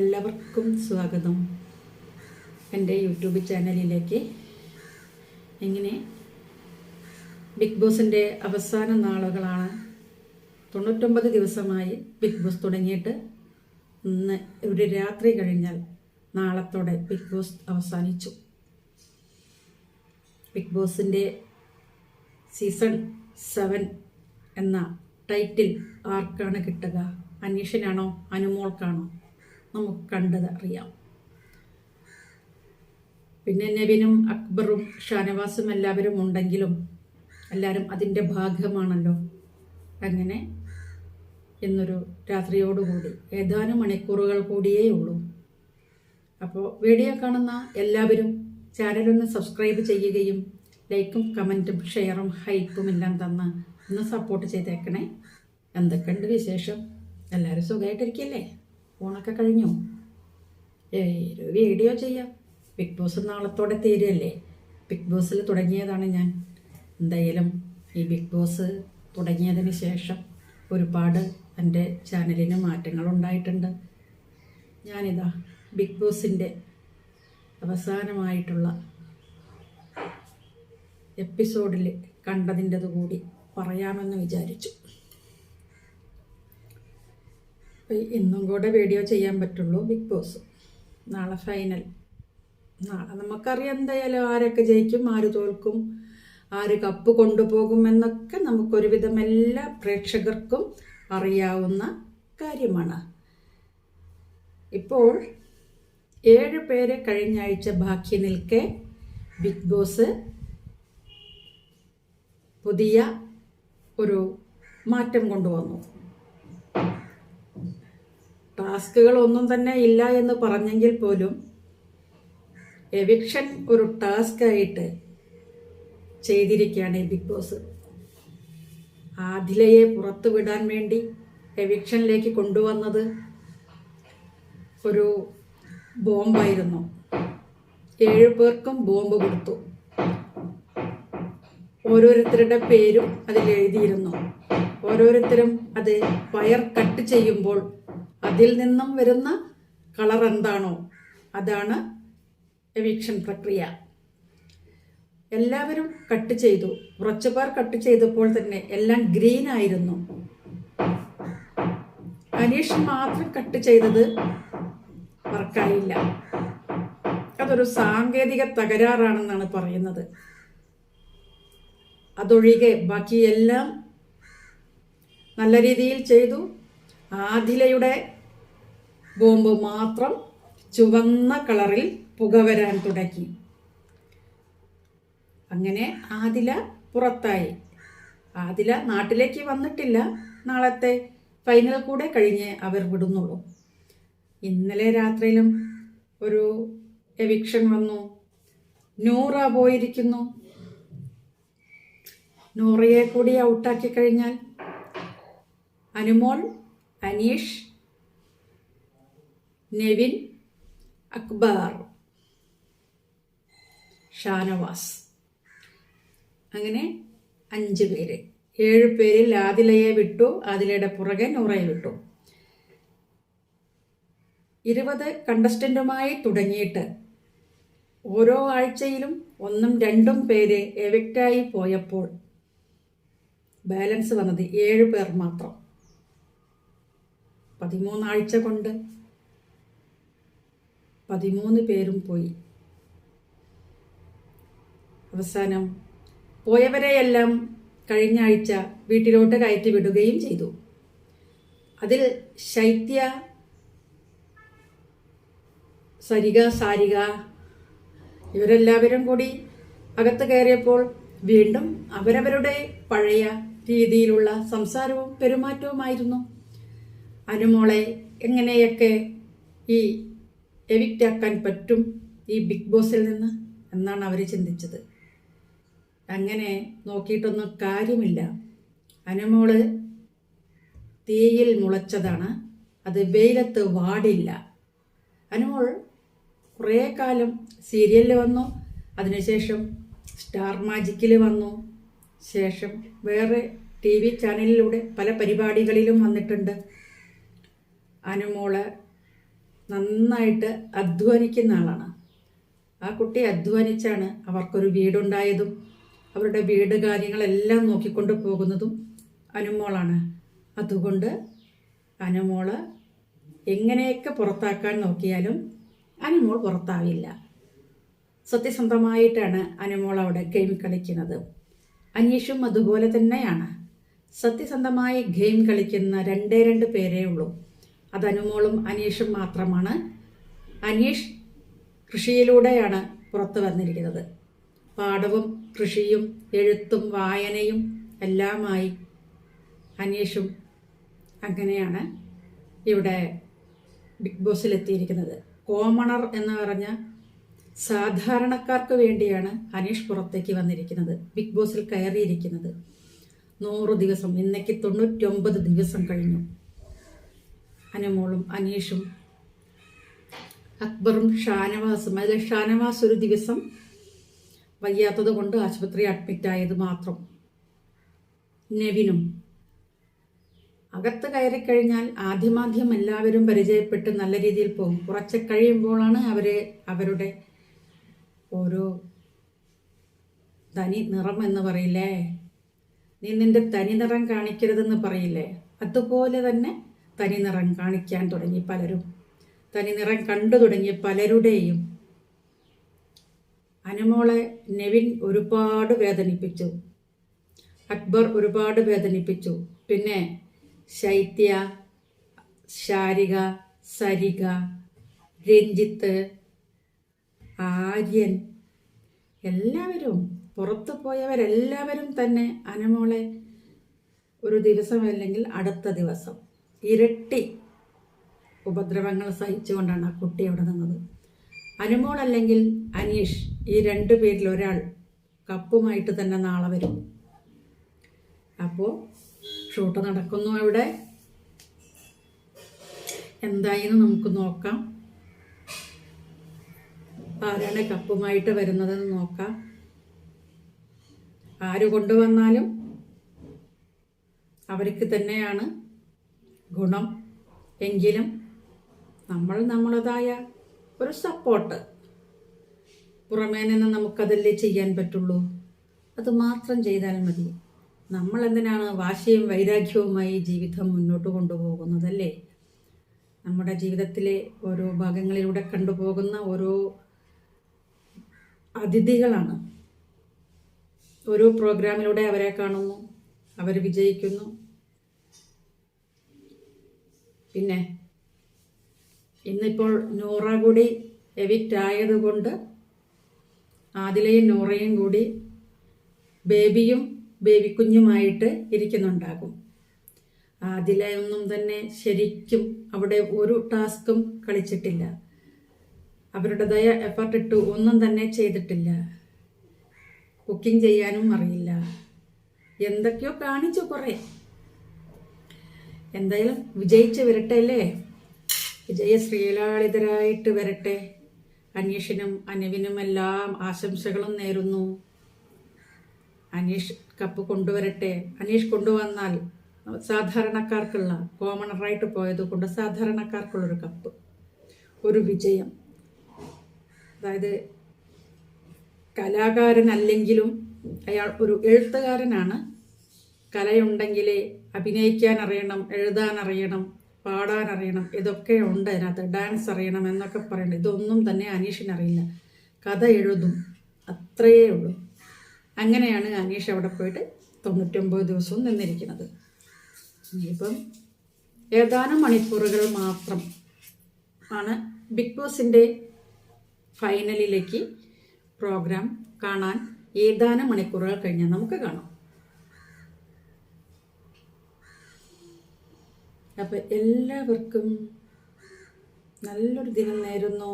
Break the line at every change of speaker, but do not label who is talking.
എല്ലാവർക്കും സ്വാഗതം എൻ്റെ യൂട്യൂബ് ചാനലിലേക്ക്. ഇങ്ങനെ ബിഗ് ബോസിൻ്റെ അവസാന നാളുകളാണ്. 99 ദിവസമായി ബിഗ് ബോസ് തുടങ്ങിയിട്ട്. ഇന്ന് ഒരു രാത്രി കഴിഞ്ഞാൽ നാളത്തോടെ ബിഗ് ബോസ് അവസാനിച്ചു. ബിഗ് ബോസിൻ്റെ സീസൺ 7 എന്ന ടൈറ്റിൽ ആർക്കാണ് കിട്ടുക? അനീഷിനാണോ അനുമോൾക്കാണോ? നമുക്ക് കണ്ടത് അറിയാം. പിന്നെ നെവിനും അക്ബറും ഷാനവാസും എല്ലാവരും ഉണ്ടെങ്കിലും എല്ലാവരും അതിൻ്റെ ഭാഗമാണല്ലോ. അങ്ങനെ ഇന്നൊരു രാത്രിയോടുകൂടി ഏതാനും മണിക്കൂറുകൾ കൂടിയേ ഉള്ളൂ. അപ്പോൾ വീഡിയോ കാണുന്ന എല്ലാവരും ചാനലൊന്ന് സബ്സ്ക്രൈബ് ചെയ്യുകയും ലൈക്കും കമൻറ്റും ഷെയറും ഹൈപ്പും എല്ലാം തന്ന് ഒന്ന് സപ്പോർട്ട് ചെയ്തേക്കണേ. എന്തൊക്കെയുണ്ട് വിശേഷം? എല്ലാവരും സുഖമായിട്ടിരിക്കല്ലേ? ഊണൊക്കെ കഴിഞ്ഞു? ഒരു വീഡിയോ ചെയ്യാം. ബിഗ് ബോസ് നാളത്തോടെ തീരുകയല്ലേ. ബിഗ് ബോസിൽ തുടങ്ങിയതാണ് ഞാൻ. എന്തായാലും ഈ ബിഗ് ബോസ് തുടങ്ങിയതിന് ശേഷം ഒരുപാട് എൻ്റെ ചാനലിന് മാറ്റങ്ങളുണ്ടായിട്ടുണ്ട്. ഞാനിതാ ബിഗ് ബോസിൻ്റെ അവസാനമായിട്ടുള്ള എപ്പിസോഡിൽ കണ്ടതിൻ്റെത് കൂടി പറയാമെന്ന് വിചാരിച്ചു. ഇന്നും കൂടെ വീഡിയോ ചെയ്യാൻ പറ്റുള്ളൂ. ബിഗ് ബോസ് നാളെ ഫൈനൽ. നാളെ നമുക്കറിയാം എന്തായാലും ആരൊക്കെ ജയിക്കും, ആര് തോൽക്കും, ആര് കപ്പ് കൊണ്ടുപോകും എന്നൊക്കെ നമുക്കൊരുവിധം എല്ലാ പ്രേക്ഷകർക്കും അറിയാവുന്ന കാര്യമാണ്. ഇപ്പോൾ 7 പേര് കഴിഞ്ഞ ആഴ്ച ബാക്കി നിൽക്കെ ബിഗ് ബോസ് പുതിയ ഒരു മാറ്റം കൊണ്ടുവന്നു. ടാസ്കുകൾ ഒന്നും തന്നെ ഇല്ല എന്ന് പറഞ്ഞെങ്കിൽ പോലും എവിക്ഷൻ ഒരു ടാസ്ക് ആയിട്ട് ചെയ്തിരിക്കുകയാണ് ബിഗ് ബോസ്. ആദിലയെ പുറത്തു വിടാൻ വേണ്ടി എവിക്ഷനിലേക്ക് കൊണ്ടുവന്നത് ഒരു ബോംബായിരുന്നു. 7 പേർക്കും ബോംബ് കൊടുത്തു. ഓരോരുത്തരുടെ പേരും അതിൽ എഴുതിയിരുന്നു. ഓരോരുത്തരും അത് വയർ കട്ട് ചെയ്യുമ്പോൾ അതിൽ നിന്നും വരുന്ന കളർ എന്താണോ അതാണ് എവിക്ഷൻ പ്രക്രിയ. എല്ലാവരും കട്ട് ചെയ്തു. കുറച്ചു പേർ കട്ട് ചെയ്തപ്പോൾ തന്നെ എല്ലാം ഗ്രീൻ ആയിരുന്നു. അനീഷ് മാത്രം കട്ട് ചെയ്തത് വർക്കായില്ല. അതൊരു സാങ്കേതിക തകരാറാണെന്നാണ് പറയുന്നത്. അതൊഴികെ ബാക്കിയെല്ലാം നല്ല രീതിയിൽ ചെയ്തു. ആദിലയുടെ ബോംബ് മാത്രം ചുവന്ന കളറിൽ പുക വരാൻ തുടങ്ങി. അങ്ങനെ ആദില പുറത്തായി. ആദില നാട്ടിലേക്ക് വന്നിട്ടില്ല. നാളത്തെ ഫൈനൽ കൂടെ കഴിഞ്ഞ് അവർ വിടുന്നുള്ളൂ. ഇന്നലെ രാത്രിയിലും ഒരു എവിക്ഷൻ വന്നു. നൂറ പോയിരിക്കുന്നു. നൂറയെ കൂടി ഔട്ടാക്കി കഴിഞ്ഞാൽ അനുമോൾ, അനീഷ്, നെവിൻ, അക്ബർ, ഷാനവാസ്, അങ്ങനെ 5 പേര്. 7 പേരിൽ ആദിലയെ വിട്ടു. ആദിലയുടെ പുറകെ നൂറയെ വിട്ടു. 20 കണ്ടസ്റ്റന്റുമായി തുടങ്ങിയിട്ട് ഓരോ ആഴ്ചയിലും 1ഉം 2ഉം പേര് എവിക്റ്റായി പോയപ്പോൾ ബാലൻസ് വന്നത് 7 പേർ മാത്രം. 13 ആഴ്ച കൊണ്ട് 13 പേരും പോയി. അവസാനം പോയവരെയെല്ലാം കഴിഞ്ഞ ആഴ്ച വീട്ടിലോട്ട് കയറ്റി വിടുകയും ചെയ്തു. അതിൽ ശൈത്യ, സരിക, സാരിക ഇവരെല്ലാവരും കൂടി അകത്ത് കയറിയപ്പോൾ വീണ്ടും അവരവരുടെ പഴയ രീതിയിലുള്ള സംസാരവും പെരുമാറ്റവുമായിരുന്നു. അനുമോളെ എങ്ങനെയൊക്കെ ഈ എവിക്റ്റ് ആക്കാൻ പറ്റും ഈ ബിഗ് ബോസിൽ നിന്ന് എന്നാണ് അവർ ചിന്തിച്ചത്. അങ്ങനെ നോക്കിയിട്ടൊന്നും കാര്യമില്ല. അനുമോള് തീയിൽ മുളച്ചതാണ്. അത് വെയിലത്ത് വാടില്ല. അനുമോൾ കുറേ കാലം സീരിയലിൽ വന്നു. അതിനുശേഷം സ്റ്റാർ മാജിക്കിൽ വന്നു. ശേഷം വേറെ TV ചാനലിലൂടെ പല പരിപാടികളിലും വന്നിട്ടുണ്ട്. അനുമോള് നന്നായിട്ട് അധ്വാനിക്കുന്ന ആളാണ്. ആ കുട്ടി അധ്വാനിച്ചാണ് അവർക്കൊരു വീടുണ്ടായതും അവരുടെ വീട് കാര്യങ്ങളെല്ലാം നോക്കിക്കൊണ്ട് പോകുന്നതും അനുമോളാണ്. അതുകൊണ്ട് അനുമോള് എങ്ങനെയൊക്കെ പുറത്താക്കാൻ നോക്കിയാലും അനുമോൾ പുറത്താവില്ല. സത്യസന്ധമായിട്ടാണ് അനുമോൾ അവിടെ ഗെയിം കളിക്കുന്നത്. അനീഷും അതുപോലെ തന്നെയാണ്. സത്യസന്ധമായി ഗെയിം കളിക്കുന്ന രണ്ട് പേരേ ഉള്ളൂ. അത് അനുമോളും അനീഷും മാത്രമാണ്. അനീഷ് കൃഷിയിലൂടെയാണ് പുറത്തു വന്നിരിക്കുന്നത്. പാടവും കൃഷിയും എഴുത്തും വായനയും എല്ലാമായി അനീഷും അങ്ങനെയാണ് ഇവിടെ ബിഗ് ബോസിലെത്തിയിരിക്കുന്നത്. കോമണർ എന്ന് പറഞ്ഞ സാധാരണക്കാർക്ക് വേണ്ടിയാണ് അനീഷ് പുറത്തേക്ക് വന്നിരിക്കുന്നത്, ബിഗ് ബോസിൽ കയറിയിരിക്കുന്നത്. 100 ദിവസം, ഇന്നേക്ക് 99 ദിവസം കഴിഞ്ഞു. അനുമോളും അനീഷും അക്ബറും ഷാനവാസും, അതിൽ ഷാനവാസ് ഒരു ദിവസം വയ്യാത്തത് കൊണ്ട് ആശുപത്രി അഡ്മിറ്റായത് മാത്രം. നെവിനും അകത്ത് കയറിക്കഴിഞ്ഞാൽ ആദ്യമാദ്യം എല്ലാവരും പരിചയപ്പെട്ട് നല്ല രീതിയിൽ പോകും. കുറച്ച് കഴിയുമ്പോഴാണ് അവരുടെ ഓരോ തനി നിറം എന്ന് പറയില്ലേ, നീ നിന്റെ തനി നിറം കാണിക്കരുതെന്ന് പറയില്ലേ, അതുപോലെ തന്നെ തനി നിറം കാണിക്കാൻ തുടങ്ങി പലരും. തനി നിറം കണ്ടു തുടങ്ങിയ പലരുടെയും അനുമോളെ നെവിൻ ഒരുപാട് വേദനിപ്പിച്ചു, അക്ബർ ഒരുപാട് വേദനിപ്പിച്ചു. പിന്നെ ശൈത്യ, ശാരിക, സരിക, രഞ്ജിത്ത്, ആര്യൻ, എല്ലാവരും പുറത്തു പോയവരെല്ലാവരും തന്നെ അനുമോളെ ഒരു ദിവസം അല്ലെങ്കിൽ അടുത്ത ദിവസം ഇരട്ടി ഉപദ്രവങ്ങൾ സഹിച്ചുകൊണ്ടാണ് ആ കുട്ടി അവിടെ നിന്നത്. അനുമോൾ അല്ലെങ്കിൽ അനീഷ്, ഈ 2 പേരിൽ ഒരാൾ കപ്പുമായിട്ട് തന്നെ നാളെ വരും. അപ്പോൾ ഷൂട്ട് നടക്കുന്നു അവിടെ. എന്തായെന്ന് നമുക്ക് നോക്കാം. ആരാണ് കപ്പുമായിട്ട് വരുന്നതെന്ന് നോക്കാം. ആര് കൊണ്ടുവന്നാലും അവർക്ക് തന്നെയാണ് ഗുണം. എങ്കിലും നമ്മൾ നമ്മളതായ ഒരു സപ്പോർട്ട് പുറമേ നിന്ന് നമുക്കതല്ലേ ചെയ്യാൻ പറ്റുള്ളൂ. അത് മാത്രം ചെയ്താൽ മതി. നമ്മൾ എന്തിനാണ് വാശിയും വൈരാഗ്യവുമായി ജീവിതം മുന്നോട്ട് കൊണ്ടുപോകുന്നതല്ലേ? നമ്മുടെ ജീവിതത്തിലെ ഓരോ ഭാഗങ്ങളിലൂടെ കണ്ടുപോകുന്ന ഓരോ അതിഥികളാണ്. ഓരോ പ്രോഗ്രാമിലൂടെ അവരെ കാണുന്നു, അവർ വിജയിക്കുന്നു. പിന്നെ ഇന്നിപ്പോൾ നൂറ കൂടി എവിക്റ്റ് ആയതുകൊണ്ട് ആദിലയും നൂറയും കൂടി ബേബിയും ബേബിക്കുഞ്ഞുമായിട്ട് ഇരിക്കുന്നുണ്ടാകും. ആദിലയൊന്നും തന്നെ ശരിക്കും അവിടെ ഒരു ടാസ്കും കളിച്ചിട്ടില്ല. അവരുടേതായ എഫർട്ട് ഇട്ട് ഒന്നും തന്നെ ചെയ്തിട്ടില്ല. കുക്കിംഗ് ചെയ്യാനും അറിയില്ല. എന്തൊക്കെയോ കാണിച്ചു കുറേ. എന്തായാലും വിജയിച്ച് വരട്ടെ അല്ലേ? വിജയശ്രീലാളിതരായിട്ട് വരട്ടെ. അനീഷിനും അനുവിനും എല്ലാം ആശംസകളും നേരുന്നു. അനീഷ് കപ്പ് കൊണ്ടുവരട്ടെ. അനീഷ് കൊണ്ടുവന്നാൽ സാധാരണക്കാർക്കുള്ള, കോമണറായിട്ട് പോയത് കൊണ്ട് സാധാരണക്കാർക്കുള്ളൊരു കപ്പ്, ഒരു വിജയം. അതായത് കലാകാരനല്ലെങ്കിലും അയാൾ ഒരു എഴുത്തുകാരനാണ്. കലയുണ്ടെങ്കിലേ അഭിനയിക്കാൻ അറിയണം, എഴുതാൻ അറിയണം, പാടാൻ അറിയണം, ഇതൊക്കെ ഉണ്ട് അതിനകത്ത്. ഡാൻസ് അറിയണം എന്നൊക്കെ പറയണം. ഇതൊന്നും തന്നെ അനീഷിനറിയില്ല. കഥ എഴുതും, അത്രയേ ഉള്ളൂ. അങ്ങനെയാണ് അനീഷ് അവിടെ പോയിട്ട് 99 ദിവസവും നിന്നിരിക്കുന്നത്. ഇനിയിപ്പം ഏതാനും മണിക്കൂറുകൾ മാത്രം ആണ് ബിഗ് ബോസിൻ്റെ ഫൈനലിലേക്ക് പ്രോഗ്രാം കാണാൻ. ഏതാനും മണിക്കൂറുകൾ കഴിഞ്ഞാൽ നമുക്ക് കാണാം. അപ്പം എല്ലാവർക്കും നല്ലൊരു ദിനം നേരുന്നു.